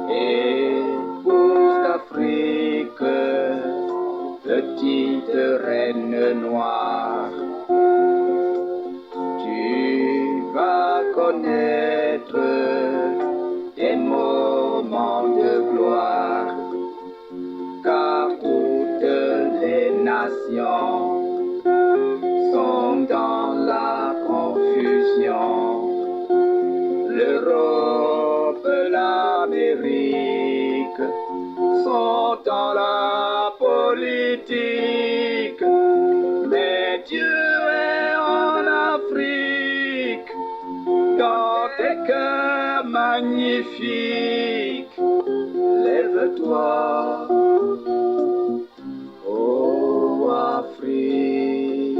Épouse d'Afrique, petite reine noire, tu vas connaître des moments de gloire, car toutes les nations sont dans la confusion. L'Europe, l'Amérique sont dans la politique, mais Dieu est en Afrique, dans tes cœurs magnifiques. Lève-toi, ô Afrique,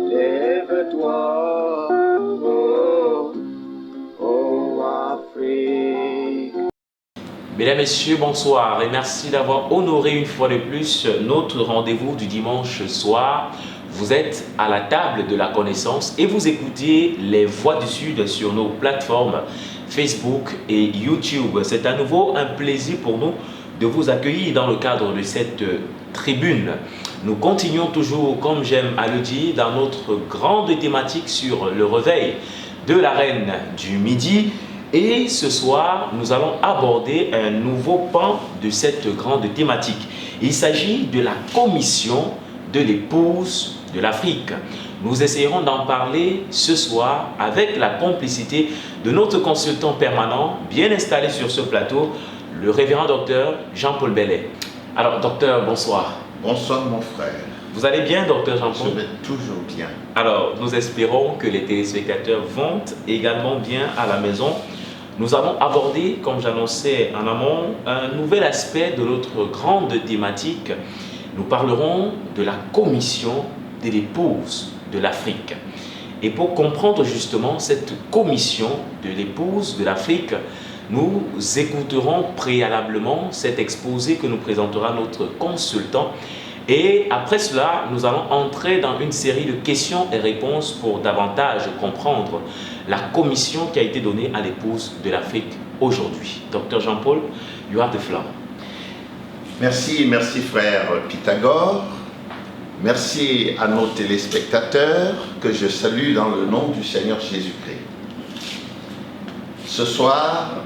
lève-toi. Mesdames, Messieurs, bonsoir et merci d'avoir honoré une fois de plus notre rendez-vous du dimanche soir. Vous êtes à la table de la connaissance et vous écoutez les Voix du Sud sur nos plateformes Facebook et YouTube. C'est à nouveau un plaisir pour nous de vous accueillir dans le cadre de cette tribune. Nous continuons toujours, comme j'aime à le dire, dans notre grande thématique sur le réveil de la Reine du Midi. Et ce soir, nous allons aborder un nouveau pan de cette grande thématique. Il s'agit de la commission de l'épouse de l'Afrique. Nous essayerons d'en parler ce soir avec la complicité de notre consultant permanent, bien installé sur ce plateau, le révérend docteur Jean-Paul Bellet. Alors, docteur, bonsoir. Bonsoir, mon frère. Vous allez bien, docteur Jean-Paul? Je vais toujours bien. Alors, nous espérons que les téléspectateurs vont également bien à la maison. Nous allons aborder, comme j'annonçais en amont, un nouvel aspect de notre grande thématique. Nous parlerons de la commission de l'épouse de l'Afrique. Et pour comprendre justement cette commission de l'épouse de l'Afrique, nous écouterons préalablement cet exposé que nous présentera notre consultant. Et après cela, nous allons entrer dans une série de questions et réponses pour davantage comprendre la commission qui a été donnée à l'épouse de l'Afrique aujourd'hui. Docteur Jean-Paul, you have the floor. Merci frère Pythagore. Merci à nos téléspectateurs que je salue dans le nom du Seigneur Jésus-Christ. Ce soir,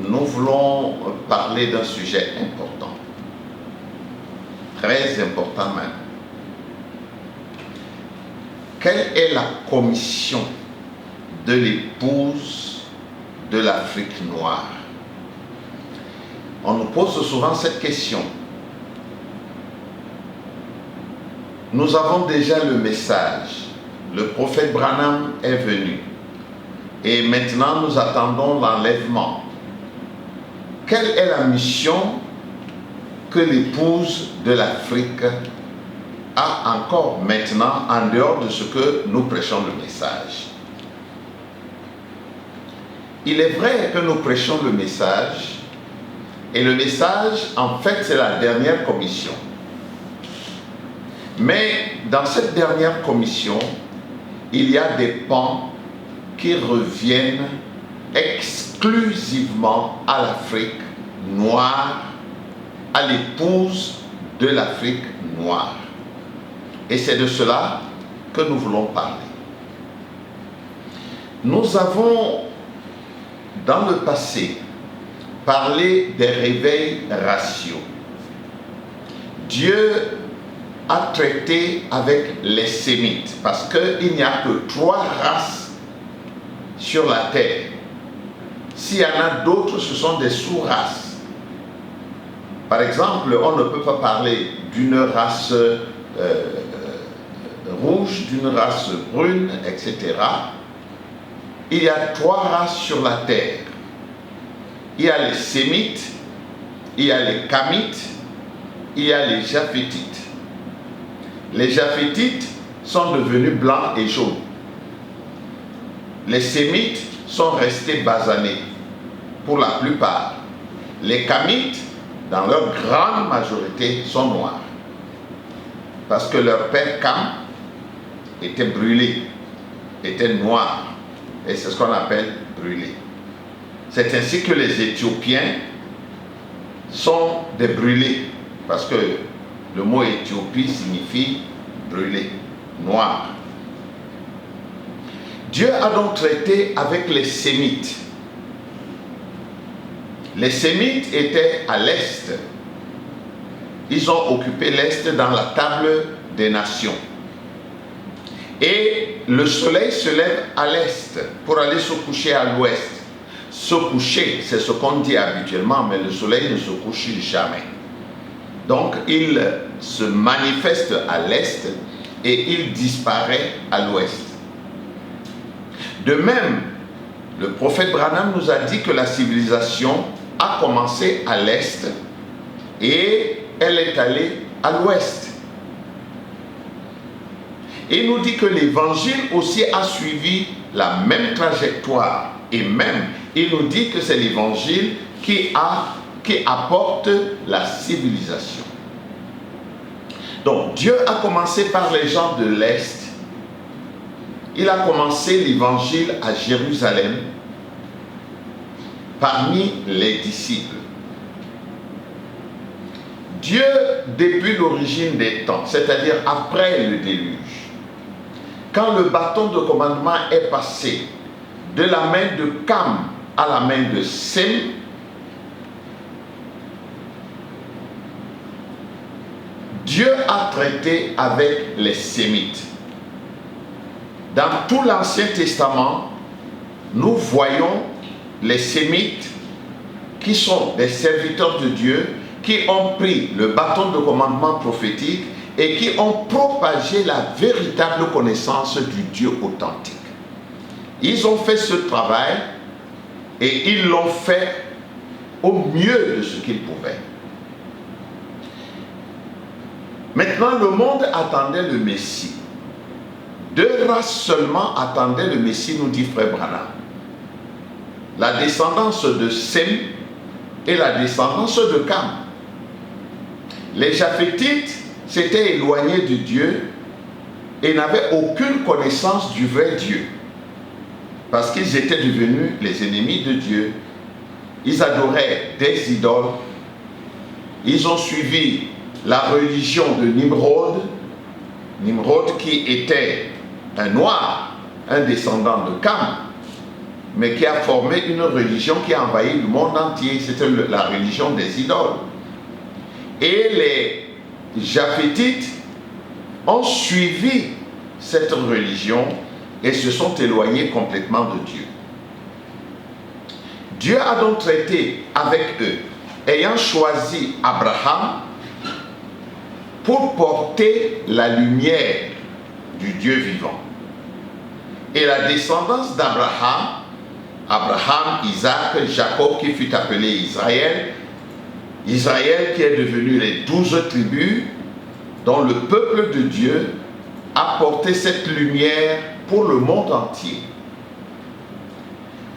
nous voulons parler d'un sujet important. Très important même. Quelle est la commission de l'épouse de l'Afrique noire? On nous pose souvent cette question. Nous avons déjà le message. Le prophète Branham est venu. Et maintenant, nous attendons l'enlèvement. Quelle est la mission que l'épouse de l'Afrique a encore maintenant en dehors de ce que nous prêchons le message? Il est vrai que nous prêchons le message, et le message, en fait, c'est la dernière commission. Mais dans cette dernière commission, il y a des pans qui reviennent exclusivement à l'Afrique noire, à l'épouse de l'Afrique noire. Et c'est de cela que nous voulons parler. Nous avons, dans le passé, parlé des réveils raciaux. Dieu a traité avec les Sémites, parce qu'il n'y a que 3 races sur la terre. S'il y en a d'autres, ce sont des sous-races. Par exemple, on ne peut pas parler d'une race rouge, d'une race brune, etc. Il y a 3 races sur la terre. Il y a les Sémites, il y a les Kamites, il y a les Japhétites. Les Japhétites sont devenus blancs et jaunes. Les Sémites sont restés basanés, pour la plupart. Les Kamites, dans leur grande majorité, sont noirs. Parce que leur père Kam était brûlé, était noir. Et c'est ce qu'on appelle brûlé. C'est ainsi que les Éthiopiens sont des brûlés, parce que le mot Éthiopie signifie brûlé, noir. Dieu a donc traité avec les Sémites. Les Sémites étaient à l'est. Ils ont occupé l'est dans la table des nations. Et le soleil se lève à l'est pour aller se coucher à l'ouest. Se coucher, c'est ce qu'on dit habituellement, mais le soleil ne se couche jamais. Donc il se manifeste à l'est et il disparaît à l'ouest. De même, le prophète Branham nous a dit que la civilisation a commencé à l'est et elle est allée à l'ouest. Il nous dit que l'évangile aussi a suivi la même trajectoire. Et même, il nous dit que c'est l'évangile qui apporte la civilisation. Donc, Dieu a commencé par les gens de l'Est. Il a commencé l'évangile à Jérusalem parmi les disciples. Dieu, depuis l'origine des temps, c'est-à-dire après le déluge, quand le bâton de commandement est passé de la main de Cam à la main de Sem, Dieu a traité avec les Sémites. Dans tout l'Ancien Testament, nous voyons les Sémites qui sont des serviteurs de Dieu, qui ont pris le bâton de commandement prophétique et qui ont propagé la véritable connaissance du Dieu authentique. Ils ont fait ce travail et ils l'ont fait au mieux de ce qu'ils pouvaient. Maintenant, le monde attendait le Messie. 2 races seulement attendaient le Messie, nous dit Frère Branham. La descendance de Sem et la descendance de Cam. Les Japhétites s'étaient éloignés de Dieu et n'avaient aucune connaissance du vrai Dieu. Parce qu'ils étaient devenus les ennemis de Dieu. Ils adoraient des idoles. Ils ont suivi la religion de Nimrod. Nimrod qui était un noir, un descendant de Cam, mais qui a formé une religion qui a envahi le monde entier. C'était la religion des idoles. Et les Japhétites ont suivi cette religion et se sont éloignés complètement de Dieu. Dieu a donc traité avec eux, ayant choisi Abraham pour porter la lumière du Dieu vivant. Et la descendance d'Abraham, Abraham, Isaac, Jacob qui fut appelé Israël, Israël qui est devenu les 12 tribus, dont le peuple de Dieu a porté cette lumière pour le monde entier.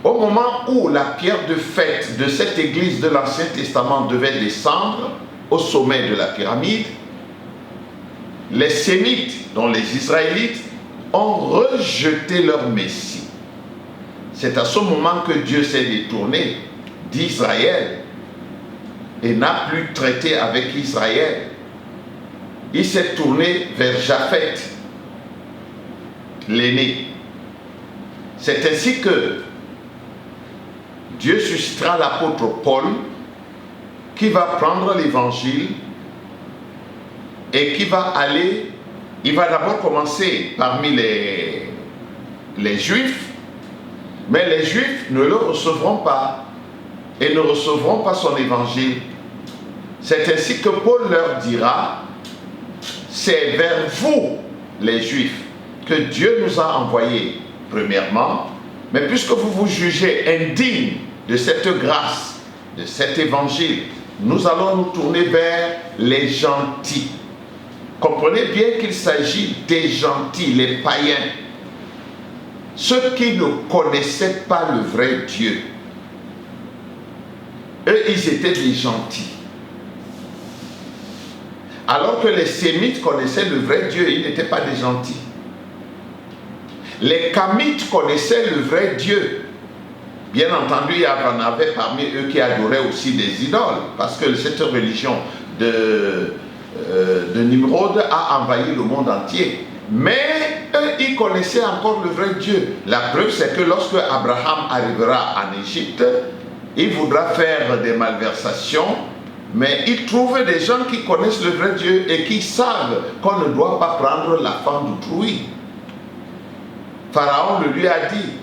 Au moment où la pierre de fête de cette église de l'Ancien Testament devait descendre au sommet de la pyramide, les Sémites, dont les Israélites, ont rejeté leur Messie. C'est à ce moment que Dieu s'est détourné d'Israël et n'a plus traité avec Israël. Il s'est tourné vers Japheth, l'aîné. C'est ainsi que Dieu suscitera l'apôtre Paul qui va prendre l'évangile et qui va aller, il va d'abord commencer parmi les Juifs, mais les Juifs ne le recevront pas et ne recevront pas son évangile. C'est ainsi que Paul leur dira, c'est vers vous, les Juifs, que Dieu nous a envoyés, premièrement, mais puisque vous vous jugez indignes de cette grâce, de cet évangile, nous allons nous tourner vers les gentils. Comprenez bien qu'il s'agit des gentils, les païens, ceux qui ne connaissaient pas le vrai Dieu. Eux, ils étaient des gentils. Alors que les Sémites connaissaient le vrai Dieu, ils n'étaient pas des gentils. Les Camites connaissaient le vrai Dieu, Bien entendu, il y en avait parmi eux qui adoraient aussi des idoles, parce que cette religion de Nimrod a envahi le monde entier. Mais eux, ils connaissaient encore le vrai Dieu. La preuve, c'est que lorsque Abraham arrivera en Égypte, il voudra faire des malversations, mais il trouve des gens qui connaissent le vrai Dieu et qui savent qu'on ne doit pas prendre la femme d'autrui. Pharaon le lui a dit.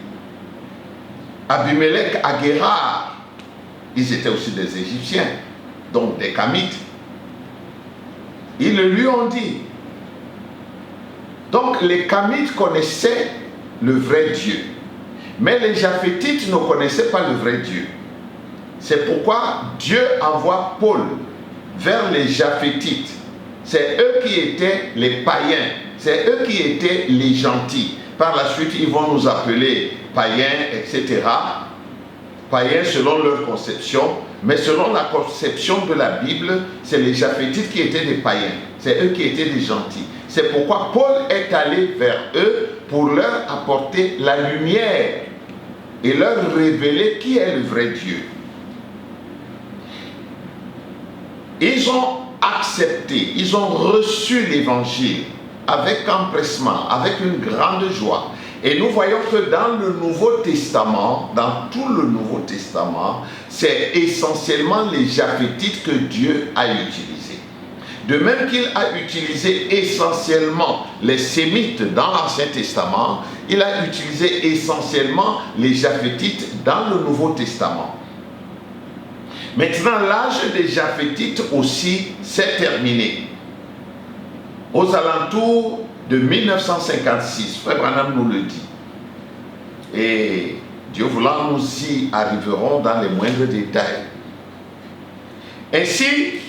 Abimelech à Guérard, ils étaient aussi des Égyptiens, donc des Kamites. Ils le lui ont dit. Donc les Kamites connaissaient le vrai Dieu, mais les Japhétites ne connaissaient pas le vrai Dieu. C'est pourquoi Dieu envoie Paul vers les Japhétites. C'est eux qui étaient les païens, c'est eux qui étaient les gentils. Par la suite, ils vont nous appeler païens, etc. Païens selon leur conception, mais selon la conception de la Bible, c'est les Japhétites qui étaient des païens. C'est eux qui étaient des gentils. C'est pourquoi Paul est allé vers eux pour leur apporter la lumière et leur révéler qui est le vrai Dieu. Ils ont accepté, ils ont reçu l'évangile avec empressement, avec une grande joie. Et nous voyons que dans le Nouveau Testament, dans tout le Nouveau Testament, c'est essentiellement les Japhétites que Dieu a utilisés. De même qu'il a utilisé essentiellement les Sémites dans l'Ancien Testament, il a utilisé essentiellement les Japhétites dans le Nouveau Testament. Maintenant, l'âge des Japhétites aussi s'est terminé. Aux alentours de 1956, Frère Branham nous le dit. Et Dieu voulant, nous y arriverons dans les moindres détails. Ainsi,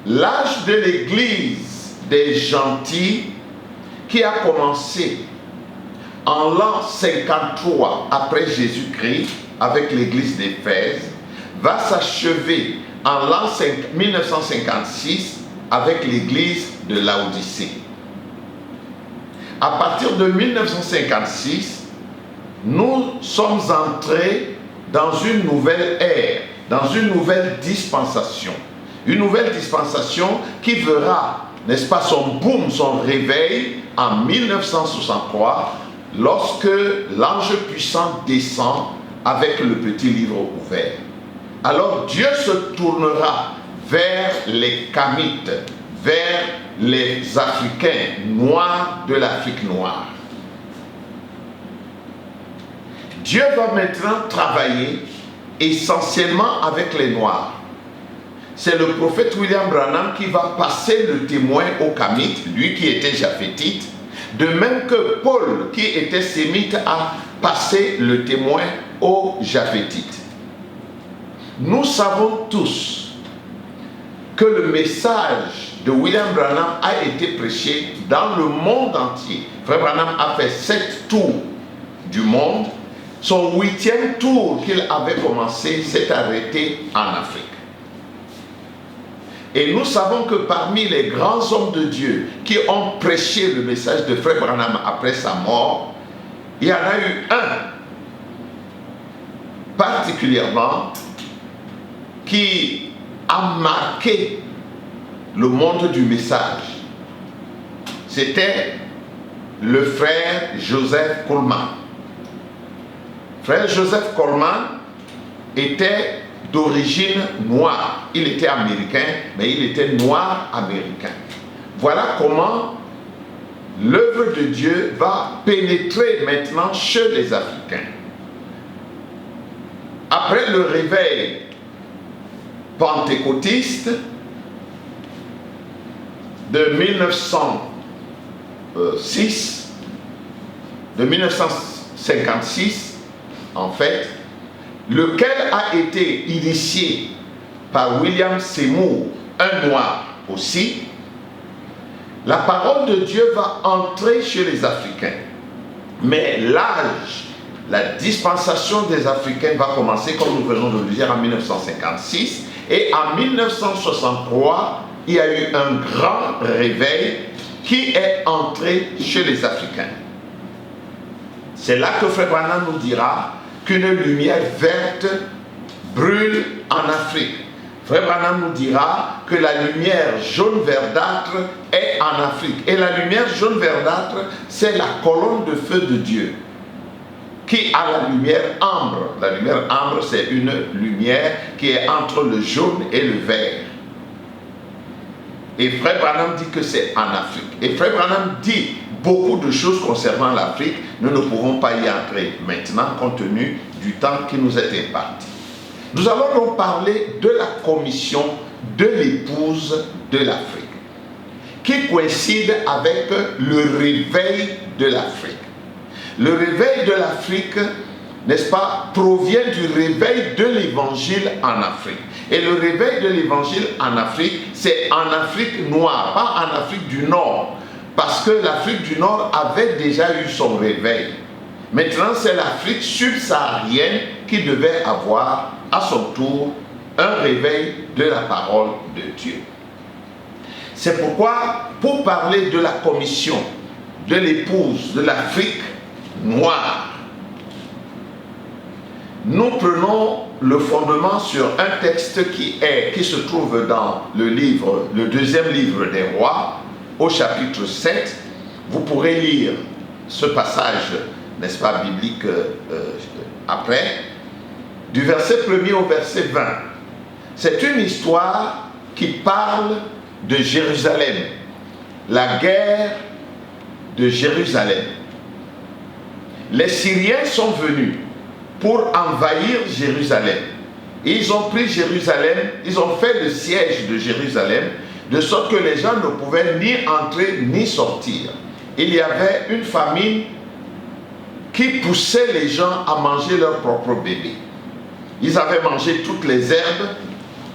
l'âge de l'Église des gentils qui a commencé en l'an 53 après Jésus-Christ avec l'Église d'Éphèse va s'achever en l'an 1956 avec l'Église de Laodicée. À partir de 1956, nous sommes entrés dans une nouvelle ère, dans une nouvelle dispensation. Une nouvelle dispensation qui verra, n'est-ce pas, son boom, son réveil en 1963, lorsque l'ange puissant descend avec le petit livre ouvert. Alors Dieu se tournera vers les Kamites, vers les Africains noirs de l'Afrique noire. Dieu va maintenant travailler essentiellement avec les Noirs. C'est le prophète William Branham qui va passer le témoin aux Kamites, lui qui était Japhétite, de même que Paul, qui était Sémite, a passé le témoin aux Japhétites. Nous savons tous que le message de William Branham a été prêché dans le monde entier. Frère Branham a fait 7 tours du monde. Son 8e tour qu'il avait commencé s'est arrêté en Afrique. Et nous savons que parmi les grands hommes de Dieu qui ont prêché le message de Frère Branham après sa mort, il y en a eu un particulièrement qui a marqué le monde du message. C'était le frère Joseph Coleman. Frère Joseph Coleman était d'origine noire. Il était américain, mais il était noir américain. Voilà comment l'œuvre de Dieu va pénétrer maintenant chez les Africains. Après le réveil pentecôtiste de 1956, en fait, lequel a été initié par William Seymour, un noir aussi, la parole de Dieu va entrer chez les Africains. Mais l'âge, la dispensation des Africains va commencer, comme nous venons de le dire, en 1956. Et en 1963, il y a eu un grand réveil qui est entré chez les Africains. C'est là que Frère Branham nous dira qu'une lumière verte brûle en Afrique. Frère Branham nous dira que la lumière jaune verdâtre est en Afrique. Et la lumière jaune verdâtre, c'est la colonne de feu de Dieu qui a la lumière ambre. La lumière ambre, c'est une lumière qui est entre le jaune et le vert. Et Frère Branham dit que c'est en Afrique. Et Frère Branham dit beaucoup de choses concernant l'Afrique. Nous ne pourrons pas y entrer maintenant compte tenu du temps qui nous est imparti. Nous allons donc parler de la commission de l'épouse de l'Afrique, qui coïncide avec le réveil de l'Afrique. Le réveil de l'Afrique, n'est-ce pas, provient du réveil de l'évangile en Afrique. Et le réveil de l'évangile en Afrique, c'est en Afrique noire, pas en Afrique du Nord. Parce que l'Afrique du Nord avait déjà eu son réveil. Maintenant, c'est l'Afrique subsaharienne qui devait avoir à son tour un réveil de la parole de Dieu. C'est pourquoi, pour parler de la commission de l'épouse de l'Afrique noire, nous prenons le fondement sur un texte qui se trouve dans le deuxième livre des rois, au chapitre 7. Vous pourrez lire ce passage, n'est-ce pas, biblique après, du verset 1er au verset 20. C'est une histoire qui parle de Jérusalem, la guerre de Jérusalem. Les Syriens sont venus pour envahir Jérusalem. Ils ont pris Jérusalem, ils ont fait le siège de Jérusalem, de sorte que les gens ne pouvaient ni entrer ni sortir. Il y avait une famine qui poussait les gens à manger leurs propres bébés. Ils avaient mangé toutes les herbes,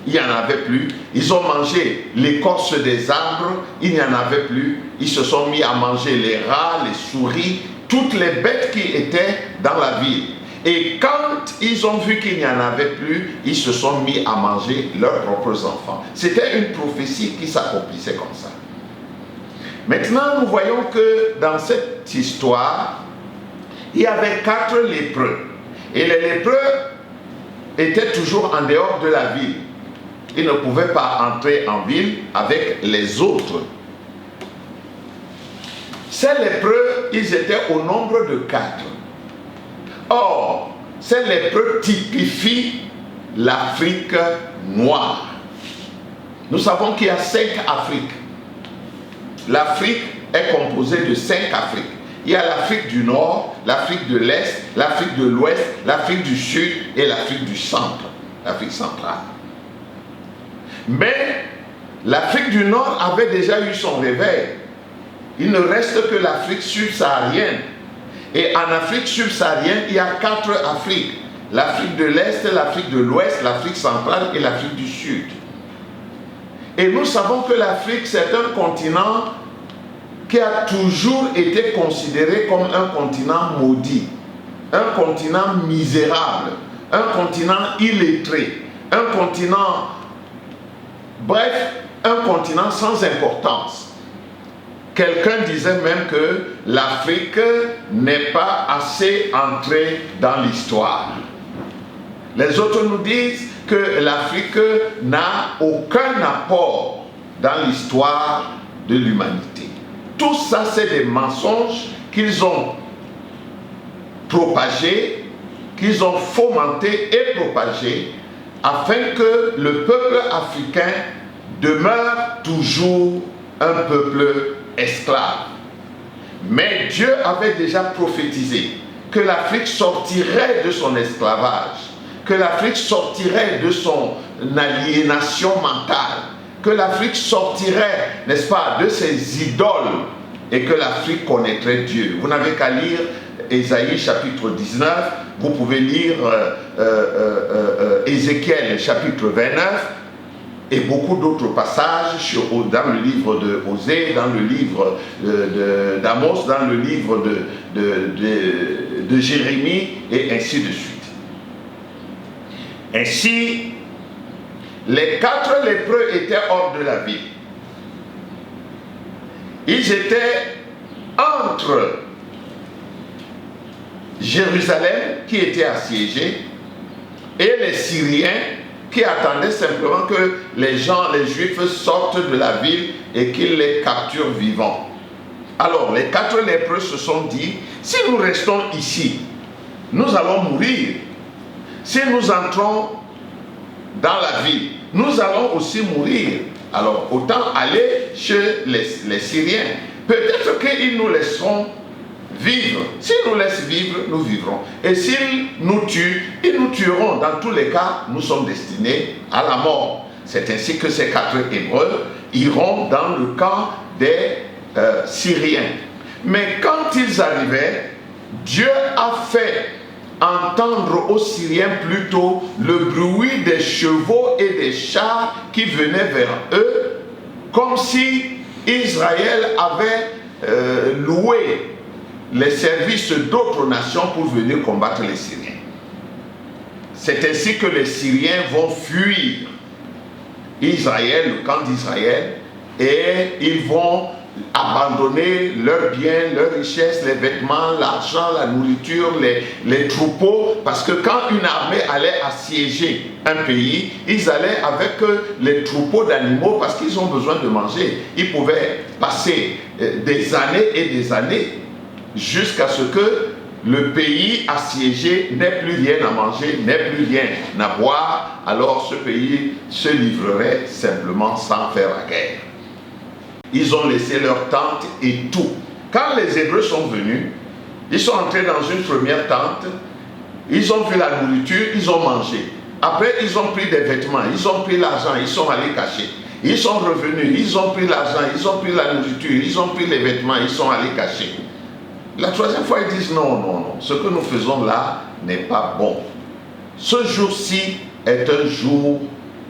il n'y en avait plus. Ils ont mangé l'écorce des arbres, il n'y en avait plus. Ils se sont mis à manger les rats, les souris, toutes les bêtes qui étaient dans la ville. Et quand ils ont vu qu'il n'y en avait plus, ils se sont mis à manger leurs propres enfants. C'était une prophétie qui s'accomplissait comme ça. Maintenant, nous voyons que dans cette histoire, il y avait 4 lépreux. Et les lépreux étaient toujours en dehors de la ville. Ils ne pouvaient pas entrer en ville avec les autres. Ces lépreux, ils étaient au nombre de 4. Or, ces lépreux typifient l'Afrique noire. Nous savons qu'il y a 5 Afriques. L'Afrique est composée de 5 Afriques. Il y a l'Afrique du Nord, l'Afrique de l'Est, l'Afrique de l'Ouest, l'Afrique du Sud et l'Afrique du Centre, l'Afrique centrale. Mais l'Afrique du Nord avait déjà eu son réveil. Il ne reste que l'Afrique subsaharienne. Et en Afrique subsaharienne, il y a 4 Afriques. L'Afrique de l'Est, l'Afrique de l'Ouest, l'Afrique centrale et l'Afrique du Sud. Et nous savons que l'Afrique, c'est un continent qui a toujours été considéré comme un continent maudit, un continent misérable, un continent illettré, un continent, bref, un continent sans importance. Quelqu'un disait même que l'Afrique n'est pas assez entrée dans l'histoire. Les autres nous disent que l'Afrique n'a aucun apport dans l'histoire de l'humanité. Tout ça, c'est des mensonges qu'ils ont propagés, qu'ils ont fomentés et propagés, afin que le peuple africain demeure toujours un peuple esclave. Mais Dieu avait déjà prophétisé que l'Afrique sortirait de son esclavage, que l'Afrique sortirait de son aliénation mentale, que l'Afrique sortirait, n'est-ce pas, de ses idoles et que l'Afrique connaîtrait Dieu. Vous n'avez qu'à lire Ésaïe chapitre 19, vous pouvez lire Ézéchiel chapitre 29 et beaucoup d'autres passages dans le livre de Osée, dans le livre d'Amos, dans le livre de Jérémie et ainsi de suite. Ainsi, les 4 lépreux étaient hors de la ville. Ils étaient entre Jérusalem qui était assiégée et les Syriens qui attendaient simplement que les Juifs sortent de la ville et qu'ils les capturent vivants. Alors les 4 lépreux se sont dit, si nous restons ici, nous allons mourir. Si nous entrons dans la ville, nous allons aussi mourir. Alors autant aller chez les Syriens. Peut-être qu'ils nous laisseront vivre. S'ils nous laissent vivre, nous vivrons. Et s'ils nous tuent, ils nous tueront. Dans tous les cas, nous sommes destinés à la mort. C'est ainsi que ces 4 Hébreux iront dans le camp des Syriens. Mais quand ils arrivaient, Dieu a fait entendre aux Syriens plutôt le bruit des chevaux et des chars qui venaient vers eux, comme si Israël avait loué les services d'autres nations pour venir combattre les Syriens. C'est ainsi que les Syriens vont fuir Israël, le camp d'Israël, et ils vont abandonner leurs biens, leurs richesses, les vêtements, l'argent, la nourriture, les troupeaux, parce que quand une armée allait assiéger un pays, ils allaient avec les troupeaux d'animaux parce qu'ils ont besoin de manger. Ils pouvaient passer des années et des années jusqu'à ce que le pays assiégé n'ait plus rien à manger, n'ait plus rien à boire, alors ce pays se livrerait simplement sans faire la guerre. Ils ont laissé leurs tentes et tout. Quand les Hébreux sont venus, ils sont entrés dans une première tente, ils ont vu la nourriture, ils ont mangé. Après, ils ont pris des vêtements, ils ont pris l'argent, ils sont allés cacher. Ils sont revenus, ils ont pris l'argent, ils ont pris la nourriture, ils ont pris les vêtements, ils sont allés cacher. La troisième fois, ils disent non, non, non, ce que nous faisons là n'est pas bon. Ce jour-ci est un jour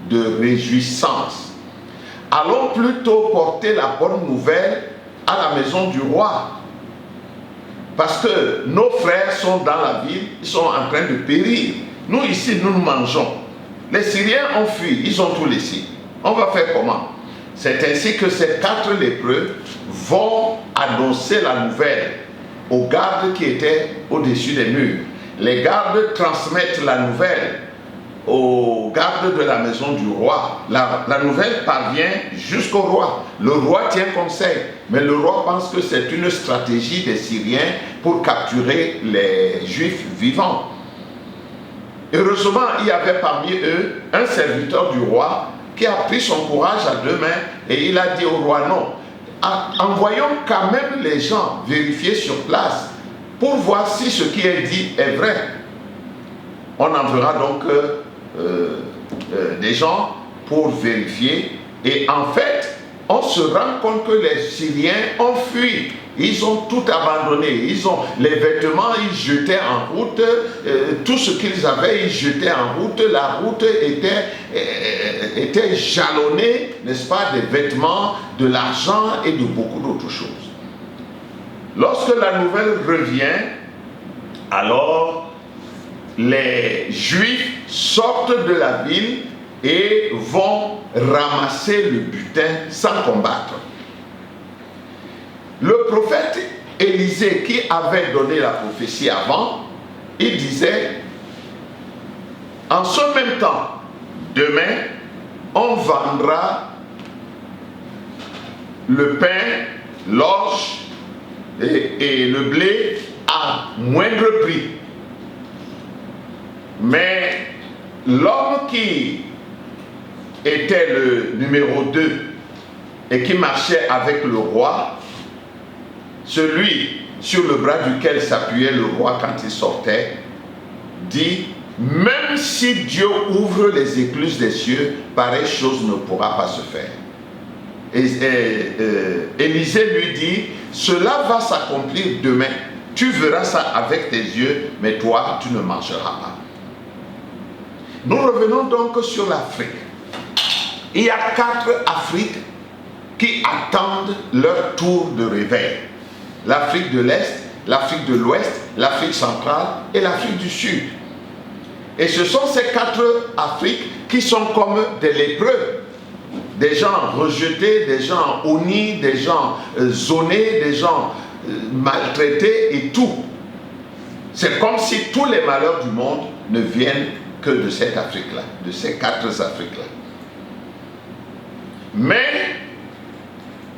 de réjouissance. Allons plutôt porter la bonne nouvelle à la maison du roi. Parce que nos frères sont dans la ville, ils sont en train de périr. Nous ici, nous mangeons. Les Syriens ont fui, ils ont tout laissé. On va faire comment? C'est ainsi que ces 4 lépreux vont annoncer la nouvelle aux gardes qui étaient au-dessus des murs. Les gardes transmettent la nouvelle aux gardes de la maison du roi. La nouvelle parvient jusqu'au roi. Le roi tient conseil, mais le roi pense que c'est une stratégie des Syriens pour capturer les Juifs vivants. Heureusement, il y avait parmi eux un serviteur du roi qui a pris son courage à 2 mains et il a dit au roi non. Envoyons quand même les gens vérifier sur place pour voir si ce qui est dit est vrai. On enverra donc des gens pour vérifier et en fait on se rend compte que les Syriens ont fui. Ils ont tout abandonné. Ils ont les vêtements, ils jetaient en route. Tout ce qu'ils avaient, ils jetaient en route. La route était jalonnée, n'est-ce pas, des vêtements, de l'argent et de beaucoup d'autres choses. Lorsque la nouvelle revient, alors les Juifs sortent de la ville et vont ramasser le butin sans combattre. Le prophète Élisée, qui avait donné la prophétie avant, il disait, en ce même temps, demain, on vendra le pain, l'orge et le blé à moindre prix. Mais l'homme qui était le numéro 2 et qui marchait avec le roi, celui sur le bras duquel s'appuyait le roi quand il sortait, dit, même si Dieu ouvre les écluses des cieux, pareille chose ne pourra pas se faire. Élisée lui dit, cela va s'accomplir demain. Tu verras ça avec tes yeux, mais toi, tu ne marcheras pas. Nous revenons donc sur l'Afrique. Il y a 4 Afriques qui attendent leur tour de réveil. L'Afrique de l'Est, l'Afrique de l'Ouest, l'Afrique centrale et l'Afrique du Sud. Et ce sont ces 4 Afriques qui sont comme des lépreux. Des gens rejetés, des gens honnis, des gens zonés, des gens maltraités et tout. C'est comme si tous les malheurs du monde ne viennent que de cette Afrique-là, de ces 4 Afriques-là. Mais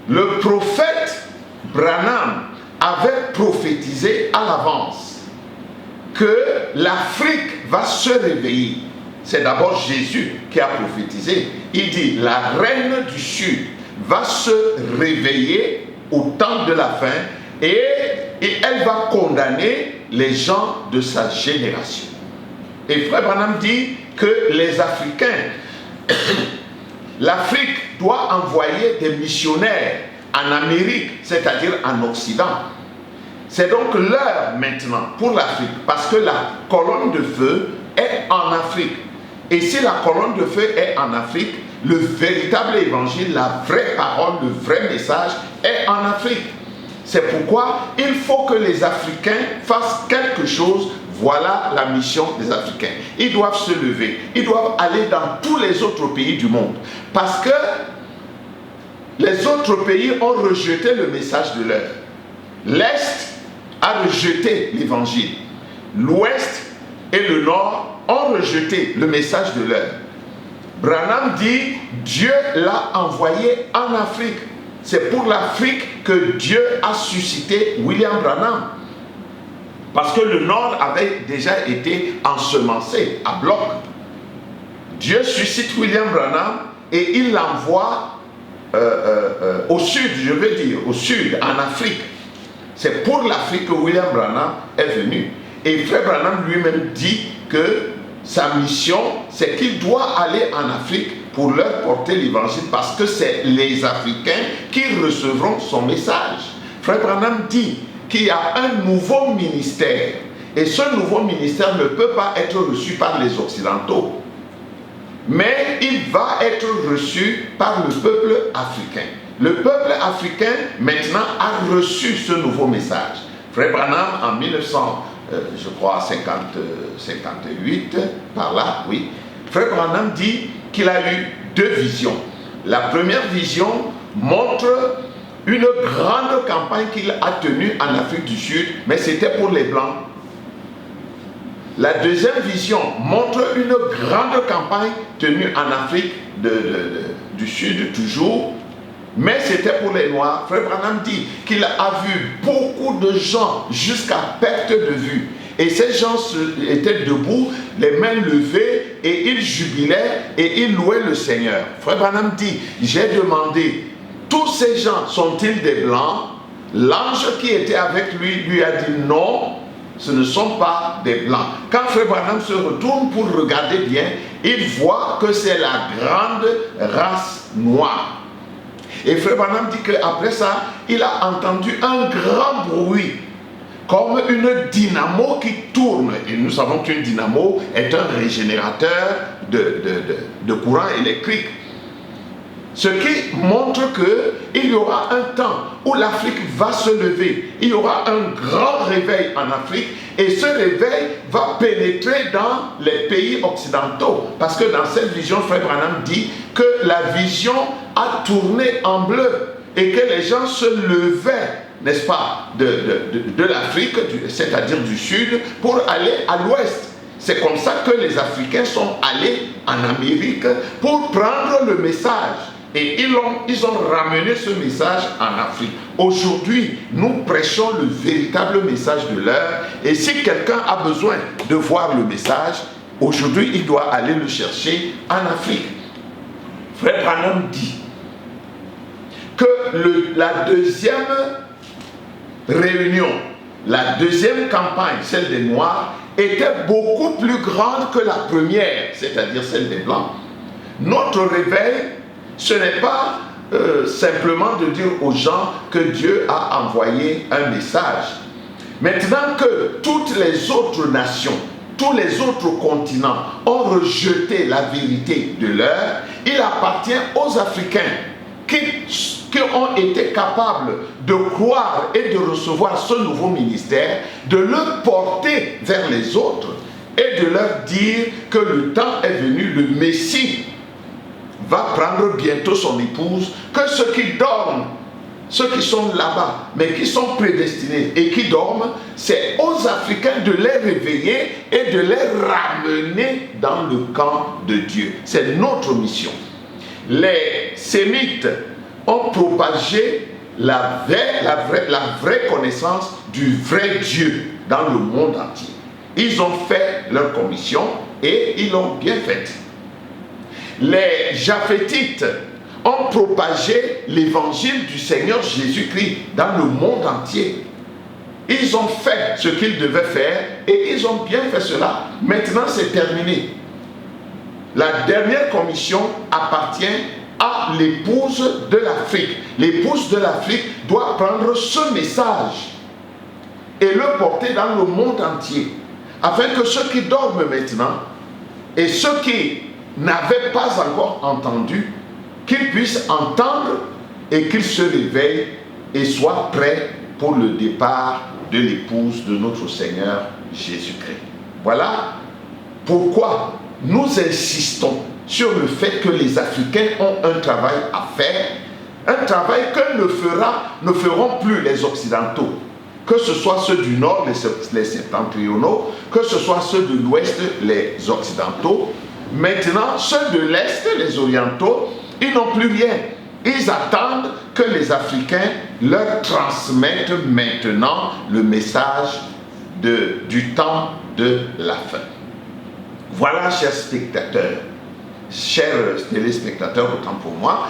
le prophète Branham avait prophétisé à l'avance que l'Afrique va se réveiller. C'est d'abord Jésus qui a prophétisé. Il dit, la reine du Sud va se réveiller au temps de la fin et elle va condamner les gens de sa génération. Et Frère Branham dit que les Africains, l'Afrique doit envoyer des missionnaires en Amérique, c'est-à-dire en Occident. C'est donc l'heure maintenant pour l'Afrique, parce que la colonne de feu est en Afrique. Et si la colonne de feu est en Afrique, le véritable évangile, la vraie parole, le vrai message est en Afrique. C'est pourquoi il faut que les Africains fassent quelque chose. Voilà la mission des Africains. Ils doivent se lever. Ils doivent aller dans tous les autres pays du monde. Parce que les autres pays ont rejeté le message de l'heure. L'Est a rejeté l'évangile. L'Ouest et le Nord ont rejeté le message de l'heure. Branham dit, Dieu l'a envoyé en Afrique. C'est pour l'Afrique que Dieu a suscité William Branham. Parce que le Nord avait déjà été ensemencé à bloc. Dieu suscite William Branham et il l'envoie au sud, je veux dire, au sud, en Afrique. C'est pour l'Afrique que William Branham est venu. Et Frère Branham lui-même dit que sa mission, c'est qu'il doit aller en Afrique pour leur porter l'évangile parce que c'est les Africains qui recevront son message. Frère Branham dit qu'il y a un nouveau ministère et ce nouveau ministère ne peut pas être reçu par les Occidentaux, mais il va être reçu par le peuple africain. Le peuple africain maintenant a reçu ce nouveau message. Frère Branham en 1958, par là, oui, Frère Branham dit qu'il a eu 2 visions. La première vision montre une grande campagne qu'il a tenue en Afrique du Sud, mais c'était pour les Blancs. La deuxième vision montre une grande campagne tenue en Afrique du Sud toujours, mais c'était pour les Noirs. Frère Branham dit qu'il a vu beaucoup de gens jusqu'à perte de vue. Et ces gens étaient debout, les mains levées, et ils jubilaient et ils louaient le Seigneur. Frère Branham dit, j'ai demandé, tous ces gens sont-ils des Blancs? L'ange qui était avec lui lui a dit non, ce ne sont pas des Blancs. Quand Frère Branham se retourne pour regarder bien, il voit que c'est la grande race noire. Et Frère Branham dit qu'après ça, il a entendu un grand bruit, comme une dynamo qui tourne. Et nous savons qu'une dynamo est un régénérateur de courant électrique. Ce qui montre qu'il y aura un temps où l'Afrique va se lever. Il y aura un grand réveil en Afrique et ce réveil va pénétrer dans les pays occidentaux. Parce que dans cette vision, Frère Branham dit que la vision a tourné en bleu et que les gens se levaient, n'est-ce pas, de l'Afrique, c'est-à-dire du Sud, pour aller à l'Ouest. C'est comme ça que les Africains sont allés en Amérique pour prendre le message. Et ils ont ramené ce message en Afrique. Aujourd'hui, nous prêchons le véritable message de l'heure. Et si quelqu'un a besoin de voir le message, aujourd'hui, il doit aller le chercher en Afrique. Frère Branham dit que la deuxième réunion, la deuxième campagne, celle des Noirs, était beaucoup plus grande que la première, c'est-à-dire celle des Blancs. Notre réveil, ce n'est pas simplement de dire aux gens que Dieu a envoyé un message. Maintenant que toutes les autres nations, tous les autres continents ont rejeté la vérité de l'heure, il appartient aux Africains qui ont été capables de croire et de recevoir ce nouveau ministère, de le porter vers les autres et de leur dire que le temps est venu, le Messie va prendre bientôt son épouse, que ceux qui dorment ceux qui sont là-bas, mais qui sont prédestinés et qui dorment, c'est aux Africains de les réveiller et de les ramener dans le camp de Dieu. C'est notre mission. Les Sémites ont propagé la vraie connaissance du vrai Dieu dans le monde entier. Ils ont fait leur commission et ils l'ont bien faite. Les Japhétites ont propagé l'évangile du Seigneur Jésus-Christ dans le monde entier. Ils ont fait ce qu'ils devaient faire et ils ont bien fait cela. Maintenant, c'est terminé. La dernière commission appartient à l'épouse de l'Afrique. L'épouse de l'Afrique doit prendre ce message et le porter dans le monde entier, afin que ceux qui dorment maintenant et ceux qui n'avaient pas encore entendu, qu'ils puissent entendre et qu'ils se réveillent et soient prêts pour le départ de l'épouse de notre Seigneur Jésus-Christ. Voilà pourquoi nous insistons sur le fait que les Africains ont un travail à faire, un travail que ne feront plus les Occidentaux, que ce soit ceux du Nord, les septentrionaux, que ce soit ceux de l'Ouest, les Occidentaux. Maintenant, ceux de l'Est, les Orientaux, ils n'ont plus rien. Ils attendent que les Africains leur transmettent maintenant le message du temps de la fin. Voilà, chers spectateurs, chers téléspectateurs, autant pour moi,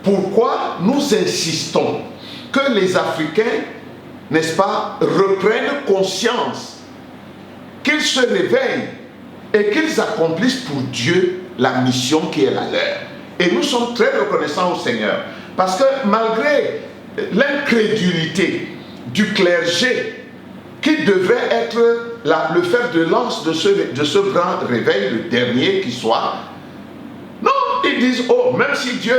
pourquoi nous insistons que les Africains, n'est-ce pas, reprennent conscience, qu'ils se réveillent et qu'ils accomplissent pour Dieu la mission qui est la leur. Et nous sommes très reconnaissants au Seigneur, parce que malgré l'incrédulité du clergé, qui devrait être le fer de lance de ce grand réveil, le dernier qui soit, non, ils disent, oh, même si Dieu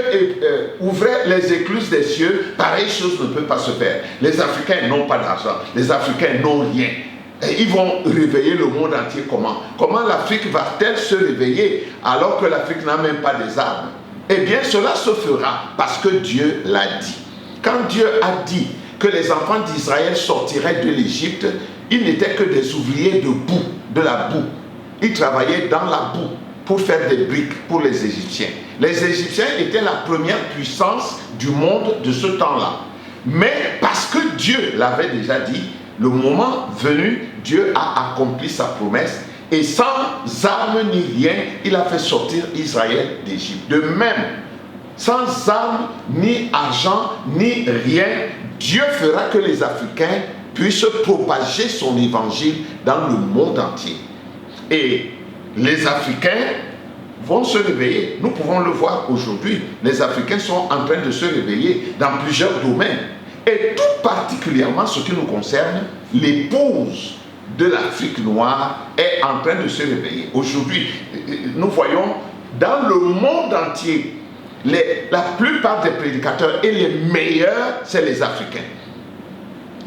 ouvrait les écluses des cieux, pareille chose ne peut pas se faire. Les Africains n'ont pas d'argent, les Africains n'ont rien. Et ils vont réveiller le monde entier comment? Comment l'Afrique va-t-elle se réveiller alors que l'Afrique n'a même pas des armes? Eh bien, cela se fera parce que Dieu l'a dit. Quand Dieu a dit que les enfants d'Israël sortiraient de l'Égypte, ils n'étaient que des ouvriers de boue, de la boue. Ils travaillaient dans la boue pour faire des briques pour les Égyptiens. Les Égyptiens étaient la première puissance du monde de ce temps-là. Mais parce que Dieu l'avait déjà dit, le moment venu, Dieu a accompli sa promesse et sans armes ni rien, il a fait sortir Israël d'Égypte. De même, sans armes, ni argent, ni rien, Dieu fera que les Africains puissent propager son évangile dans le monde entier. Et les Africains vont se réveiller. Nous pouvons le voir aujourd'hui. Les Africains sont en train de se réveiller dans plusieurs domaines. Et tout particulièrement ce qui nous concerne, l'épouse de l'Afrique noire est en train de se réveiller. Aujourd'hui, nous voyons dans le monde entier, la plupart des prédicateurs et les meilleurs, c'est les Africains.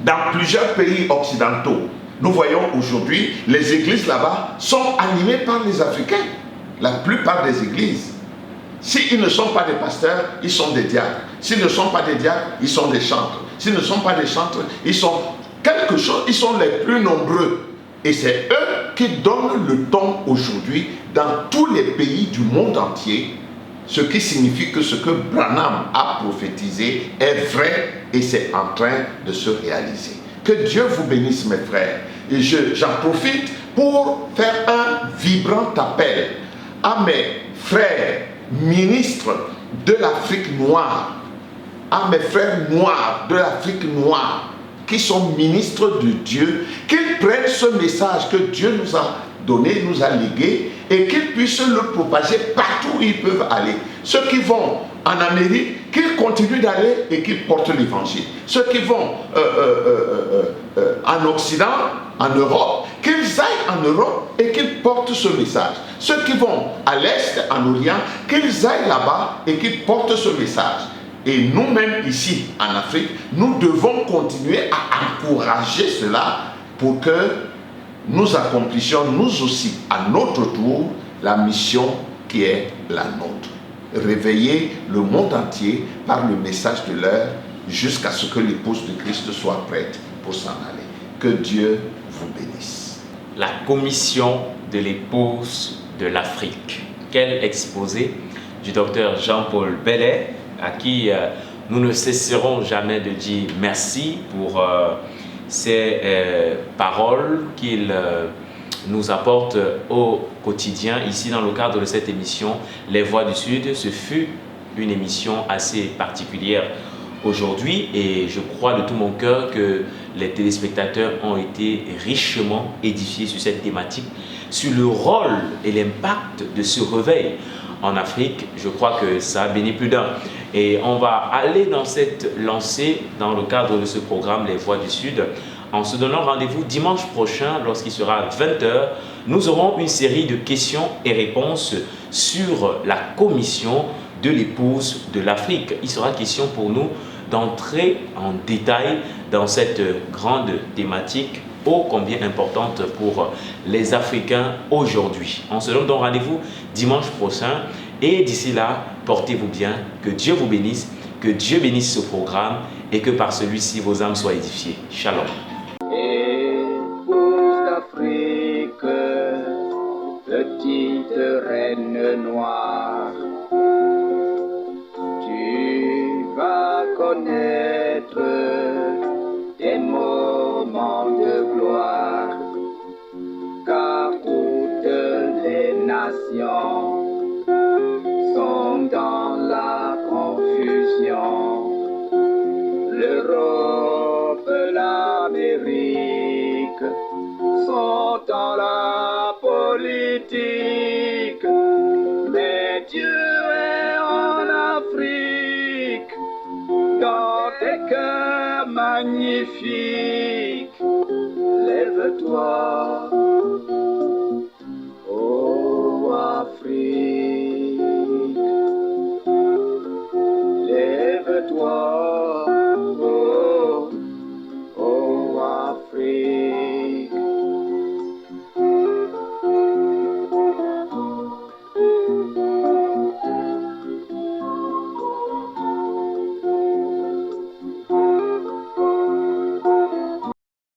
Dans plusieurs pays occidentaux, nous voyons aujourd'hui, les églises là-bas sont animées par les Africains. La plupart des églises. S'ils ne sont pas des pasteurs, ils sont des diacres. S'ils ne sont pas des diacres, ils sont des chantres. S'ils ne sont pas des chantres, ils sont quelque chose, ils sont les plus nombreux. Et c'est eux qui donnent le ton aujourd'hui dans tous les pays du monde entier, ce qui signifie que ce que Branham a prophétisé est vrai et c'est en train de se réaliser. Que Dieu vous bénisse, mes frères. Et j'en profite pour faire un vibrant appel à mes frères ministres de l'Afrique noire, à mes frères noirs de l'Afrique noire, qui sont ministres de Dieu, qu'ils prennent ce message que Dieu nous a donné, nous a légué, et qu'ils puissent le propager partout où ils peuvent aller. Ceux qui vont en Amérique, qu'ils continuent d'aller et qu'ils portent l'évangile. Ceux qui vont en Occident, en Europe, qu'ils aillent en Europe et qu'ils portent ce message. Ceux qui vont à l'Est, en Orient, qu'ils aillent là-bas et qu'ils portent ce message. Et nous-mêmes ici, en Afrique, nous devons continuer à encourager cela pour que nous accomplissions nous aussi, à notre tour, la mission qui est la nôtre. réveiller le monde entier par le message de l'heure jusqu'à ce que l'épouse de Christ soit prête pour s'en aller. Que Dieu vous bénisse. La commission de l'épouse de l'Afrique. Quel exposé du docteur Jean-Paul Bellet, à qui nous ne cesserons jamais de dire merci pour ces paroles qu'il nous apporte au quotidien ici dans le cadre de cette émission Les Voix du Sud. Ce fut une émission assez particulière aujourd'hui et je crois de tout mon cœur que les téléspectateurs ont été richement édifiés sur cette thématique, sur le rôle et l'impact de ce réveil en Afrique. Je crois que ça a béni plus d'un. Et on va aller dans cette lancée dans le cadre de ce programme Les Voix du Sud en se donnant rendez-vous dimanche prochain lorsqu'il sera 20h. Nous aurons une série de questions et réponses sur la commission de l'épouse de l'Afrique. Il sera question pour nous d'entrer en détail dans cette grande thématique ô combien importante pour les Africains aujourd'hui. On se donne donc rendez-vous dimanche prochain et d'ici là, portez-vous bien, que Dieu vous bénisse, que Dieu bénisse ce programme et que par celui-ci vos âmes soient édifiées. Shalom. Épouse d'Afrique, petite reine noire, tu vas connaître des moments de gloire, car toutes les nations sont dans la confusion. L'Europe, l'Amérique sont dans la politique, mais Dieu est en Afrique, dans tes cœurs magnifiques. Lève-toi, ô Afrique.